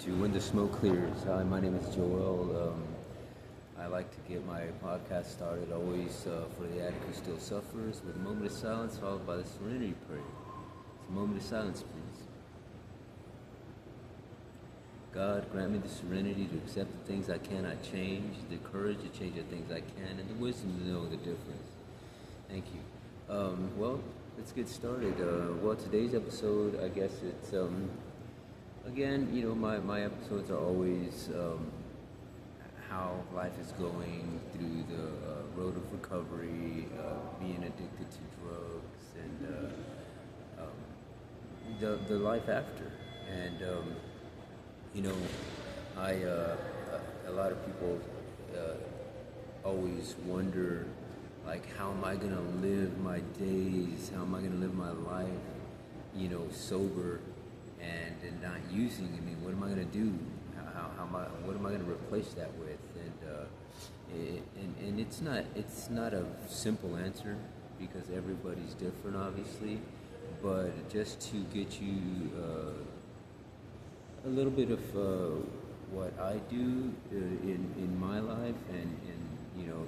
to When the Smoke Clears. Hi, my name is Joel. I like to get my podcast started always for the addict who still suffers with a moment of silence followed by the serenity prayer. It's a moment of silence, please. God, grant me the serenity to accept the things I cannot change, the courage to change the things I can, and the wisdom to know the difference. Thank you. Well, let's get started. Today's episode, I guess it's again, my episodes are always how life is going through the road of recovery, being addicted to drugs, and the life after. And you know, I a lot of people always wonder, like, how am I gonna live my days? How am I gonna live my life? Sober and not using. I mean, what am I gonna do? What am I gonna replace that with? And it's not a simple answer because everybody's different, obviously. But just to get you a little bit of what I do in my life, and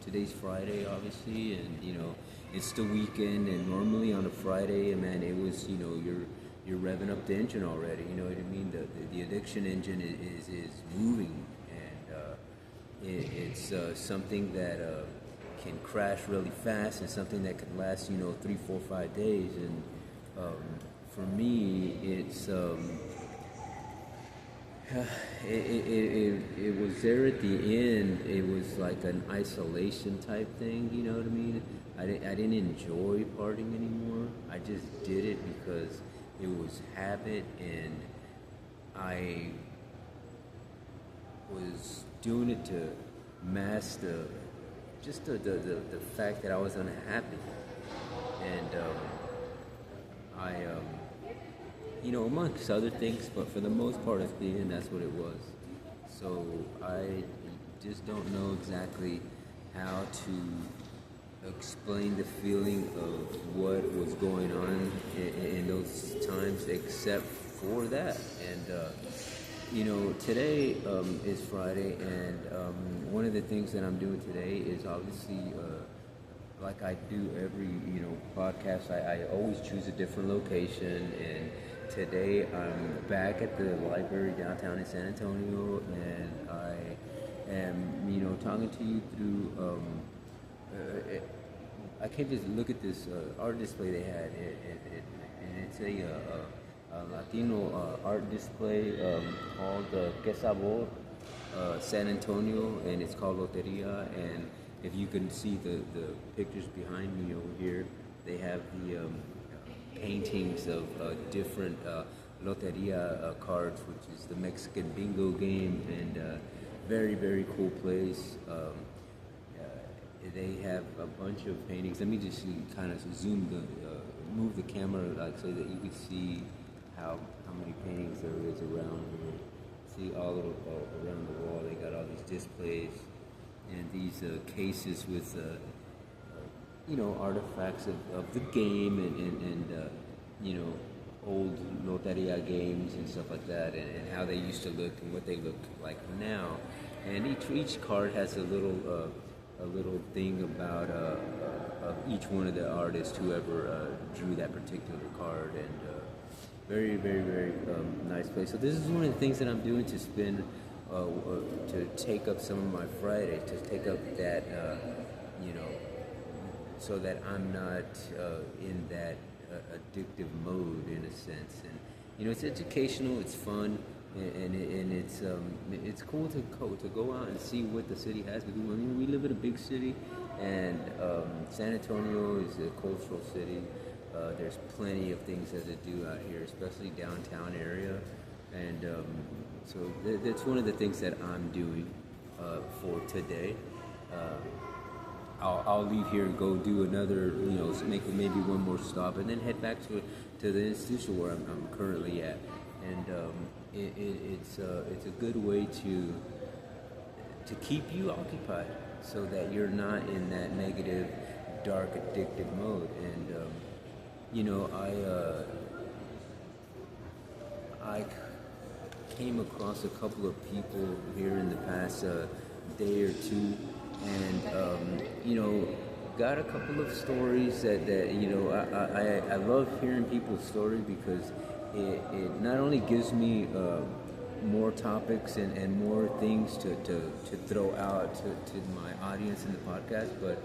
today's Friday, obviously, and it's the weekend, and normally on a Friday, man, it was you're revving up the engine already. You know what I mean? The addiction engine is moving, and it's something that can crash really fast, and something that can last 3, 4, 5 days. And for me, it's it was there at the end. It was like an isolation type thing. You know what I mean? I didn't enjoy partying anymore. I just did it because it was habit, and I was doing it to mask the fact that I was unhappy. And amongst other things, but for the most part, at the end, that's what it was. So I just don't know exactly how to explain the feeling of what was going on in those times, except for that. And today is Friday, and one of the things that I'm doing today is obviously, like I do every podcast, I always choose a different location. And today I'm back at the library downtown in San Antonio, and I am talking to you through. I came to look at this art display they had, and it's a Latino art display called Que Sabor San Antonio, and it's called Loteria. And if you can see the pictures behind me over here, they have the paintings of different Loteria cards, which is the Mexican bingo game, and very, very cool place. They have a bunch of paintings. Let me just kind of move the camera, like, so that you can see how many paintings there is around here. See all around the wall. They got all these displays and these cases with artifacts of the game, and old Loteria games and stuff like that, and how they used to look and what they look like now. And each card has a little thing about each one of the artists, whoever drew that particular card. And very, very, very nice place. So this is one of the things that I'm doing to spend, to take up some of my Friday, to take up that, so that I'm not in that addictive mode, in a sense. And it's educational, it's fun, and it's cool to go out and see what the city has. Because we live in a big city, and San Antonio is a cultural city. There's plenty of things to do out here, especially downtown area. And so that's one of the things that I'm doing for today. I'll leave here and go do another, make maybe one more stop, and then head back to the institution where I'm currently at. And it's a good way to keep you occupied, so that you're not in that negative, dark, addictive mode. And I came across a couple of people here in the past day or two, and got a couple of stories that I love hearing people's stories because it not only gives me more topics and more things to throw out to my audience in the podcast, but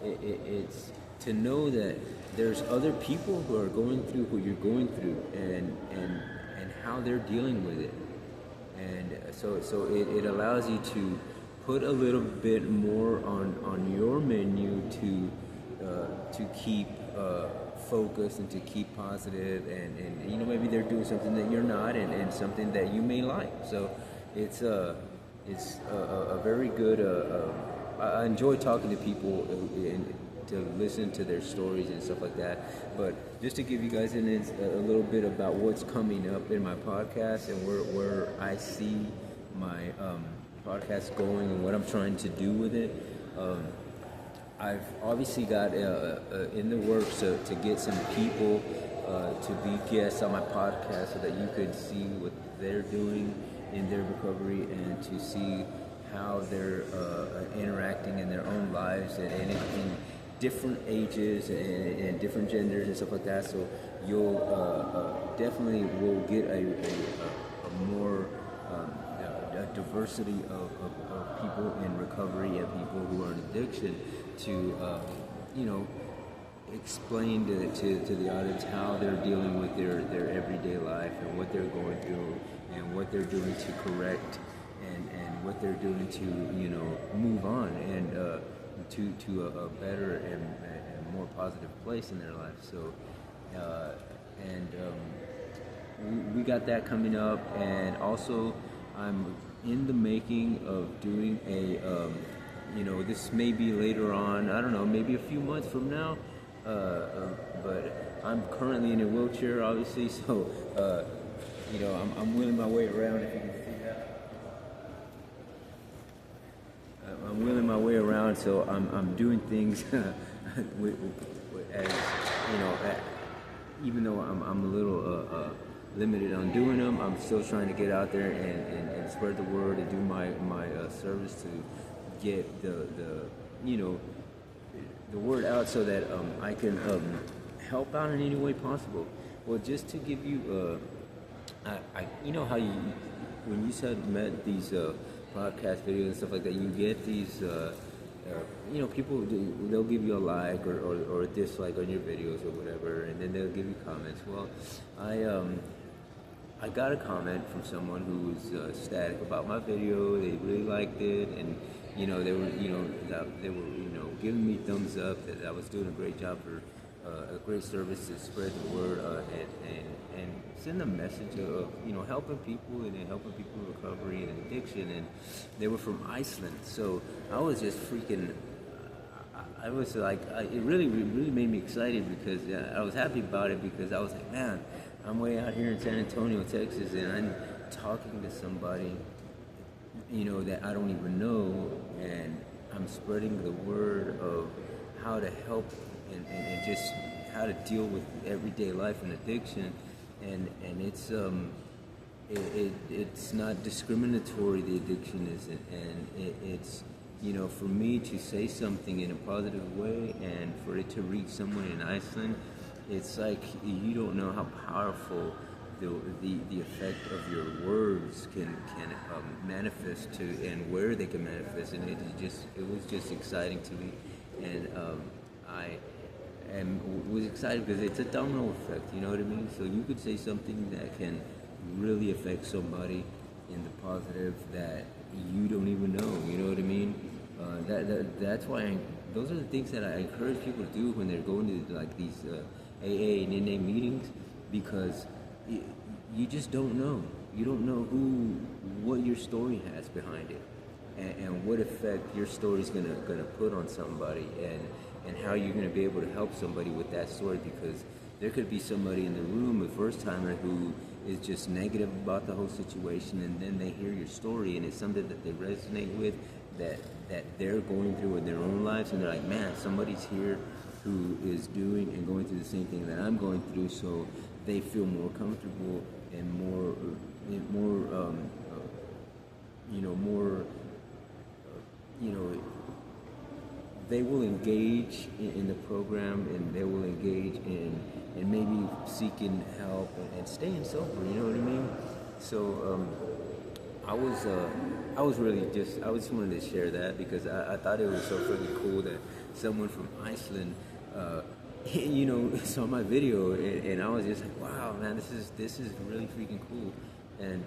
it's to know that there's other people who are going through what you're going through and how they're dealing with it. And so it allows you to put a little bit more on your menu to keep focused and to keep positive, and maybe they're doing something that you're not, and something that you may like. So it's a very good. I enjoy talking to people and to listen to their stories and stuff like that. But just to give you guys a little bit about what's coming up in my podcast and where I see my podcast going and what I'm trying to do with it. I've obviously got in the works to get some people to be guests on my podcast so that you could see what they're doing in their recovery and to see how they're interacting in their own lives and in different ages and different genders and stuff like that. So you'll definitely will get a more a diversity of people in recovery and people who are in addiction to explain to the audience how they're dealing with their everyday life and what they're going through and what they're doing to correct and what they're doing to move on and to a better and more positive place in their life. So we got that coming up, and also I'm in the making of doing a this may be later on, I don't know, maybe a few months from now, but I'm currently in a wheelchair, obviously, so I'm wheeling my way around, if you can see that. I'm wheeling my way around, so I'm doing things as even though I'm a little limited on doing them, I'm still trying to get out there and spread the word and do my service to get the word out so that I can help out in any way possible. Well, just to give you, how you when you said met these podcast videos and stuff like that, you get these. People they'll give you a like or a dislike on your videos or whatever, and then they'll give you comments. Well, I got a comment from someone who was ecstatic about my video. They really liked it, and they were giving me thumbs up that I was doing a great job for a great service to spread the word and send a message of helping people and helping people in recovery and addiction. And they were from Iceland, so I was just freaking. I was like, it really made me excited because I was happy about it because I was like, man, I'm way out here in San Antonio, Texas, and I'm talking to somebody, that I don't even know, and I'm spreading the word of how to help and just how to deal with everyday life and addiction, and it's not discriminatory, the addiction isn't, and it's for me to say something in a positive way and for it to reach someone in Iceland, it's like you don't know how powerful the effect of your words can manifest to, and where they can manifest, and it was just exciting to me, and I was excited because it's a domino effect, you know what I mean? So you could say something that can really affect somebody in the positive that you don't even know, you know what I mean? That's why those are the things that I encourage people to do when they're going to like these AA and NA meetings, because you just don't know. You don't know what your story has behind it, and what effect your story is gonna put on somebody, and how you're gonna be able to help somebody with that story, because there could be somebody in the room, a first timer, who is just negative about the whole situation, and then they hear your story and it's something that they resonate with, that they're going through in their own lives, and they're like, man, somebody's here who is doing and going through the same thing that I'm going through, so they feel more comfortable and more more more you know they will engage in the program, and they will engage in maybe seeking help and staying sober. You know what I mean? So I was really I was just wanted to share that because I thought it was so freaking cool that someone from Iceland, saw my video, and I was just like, wow, man, this is really freaking cool, and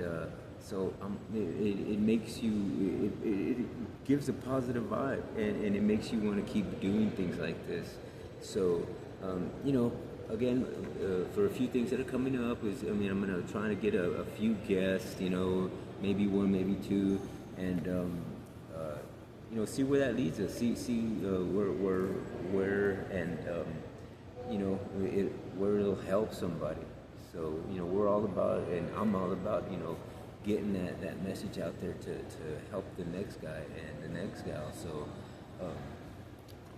so it makes you, it gives a positive vibe, and it makes you want to keep doing things like this. So, again, for a few things that are coming up I'm gonna try to get a few guests, maybe one, maybe two, and see where that leads us. See where and where it'll help somebody. So we're all about, and I'm all about getting that message out there to help the next guy and the next gal. So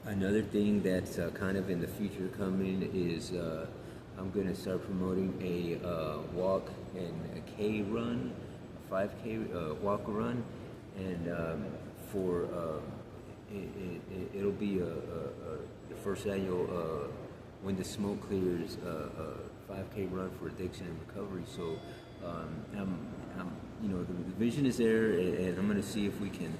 another thing that's kind of in the future coming is I'm going to start promoting a walk and a K run, a 5K walk run, and it'll be the first annual When the Smoke Clears 5K run for addiction and recovery. So the vision is there, and I'm going to see if we can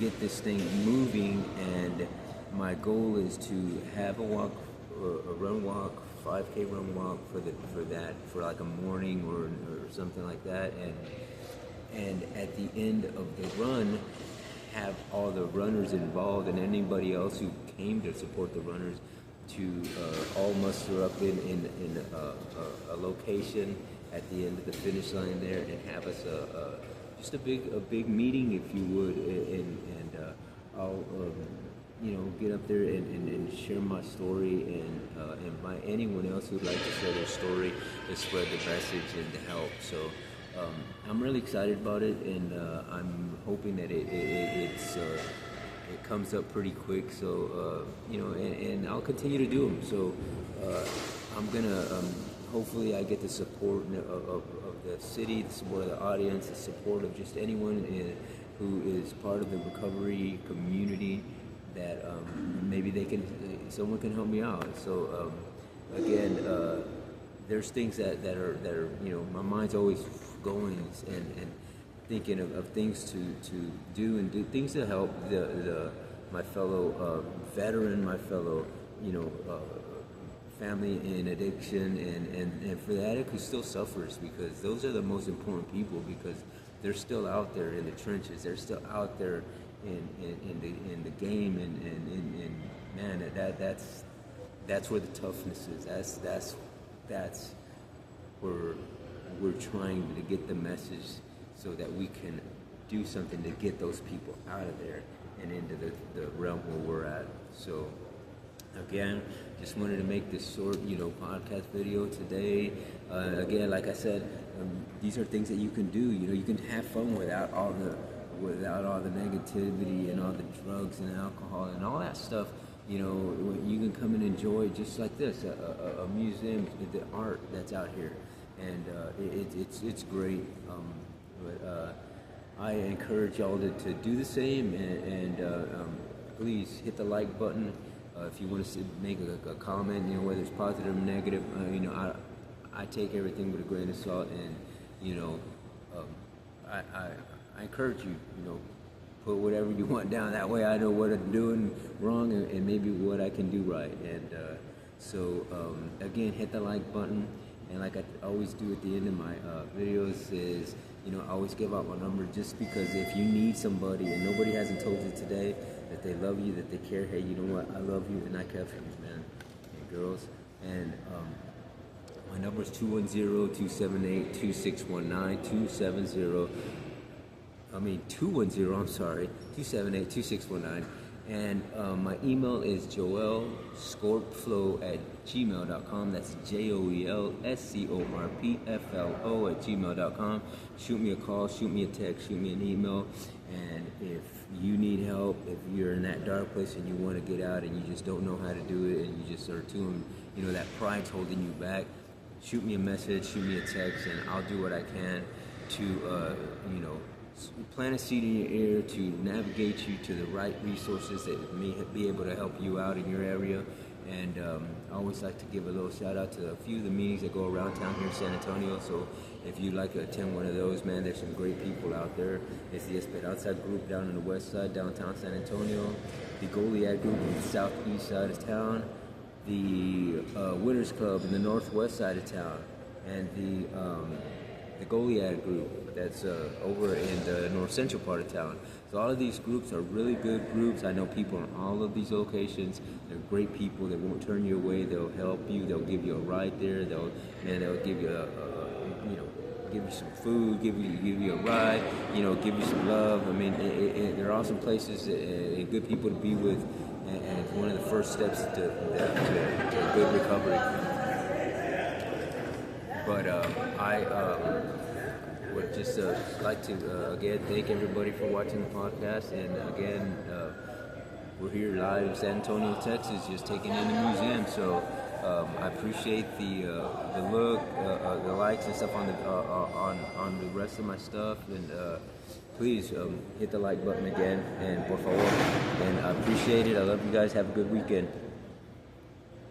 get this thing moving. And my goal is to have a run walk, 5K run walk for like a morning or something like that, and at the end of the run, have all the runners involved and anybody else who came to support the runners to all muster up in a location at the end of the finish line there, and have us just a big meeting, if you would, and I'll get up there and share my story, and invite anyone else who'd like to share their story to spread the message and to help. So I'm really excited about it, and I'm hoping that it comes up pretty quick. So and I'll continue to do them. So I'm gonna hopefully I get the support of the city, the support of the audience, the support of just anyone who is part of the recovery community, that maybe someone can help me out. So again, there's things that are my mind's always going and thinking of things to do, and do things to help my fellow veteran, my fellow family in addiction, and for the addict who still suffers, because those are the most important people, because they're still out there in the trenches, they're still out there in the game, and man, that's where the toughness is. That's where we're trying to get the message, so that we can do something to get those people out of there and into the realm where we're at. So again, just wanted to make this short, podcast video today. Again, like I said, these are things that you can do. You can have fun without all the negativity and all the drugs and alcohol and all that stuff. You can come and enjoy just like this, a museum, the art that's out here, and it's great. But I encourage y'all to do the same, and please hit the like button. If you want to make a comment, whether it's positive or negative, I take everything with a grain of salt, and I encourage you, put whatever you want down. That way I know what I'm doing wrong, and maybe what I can do right. And so again, hit the like button, and like I always do at the end of my videos is, I always give out my number, just because if you need somebody and nobody hasn't told you today that they love you, that they care, hey, you know what, I love you and I care for you, man and girls. And my number is 210-278-2619, 210-278-2619. And my email is joelscorpflow@gmail.com. That's JOELSCORPFLO@gmail.com. Shoot me a call, shoot me a text, shoot me an email. And if you need help, if you're in that dark place and you want to get out and you just don't know how to do it, and you just are too, that pride's holding you back, shoot me a message, shoot me a text, and I'll do what I can. plant a seed in your ear to navigate you to the right resources that may be able to help you out in your area. And I always like to give a little shout out to a few of the meetings that go around town here in San Antonio. So if you'd like to attend one of those, man, there's some great people out there. It's the Esperanza group down on the west side, downtown San Antonio. The Goliad group on the southeast side of town. The Winners Club in the northwest side of town. And the Goliad group that's over in the north central part of town. So all of these groups are really good groups. I know people in all of these locations. They're great people. They won't turn you away. They'll help you. They'll give you a ride there. They'll give you give you some food, give you a ride, give you some love. I mean, they're awesome places and good people to be with, and it's one of the first steps to a good recovery. But I would just like to again thank everybody for watching the podcast, and again we're here live in San Antonio, Texas, just taking in the museum. So I appreciate the look, the likes and stuff on the rest of my stuff, and please hit the like button again, and por favor, and I appreciate it. I love you guys. Have a good weekend.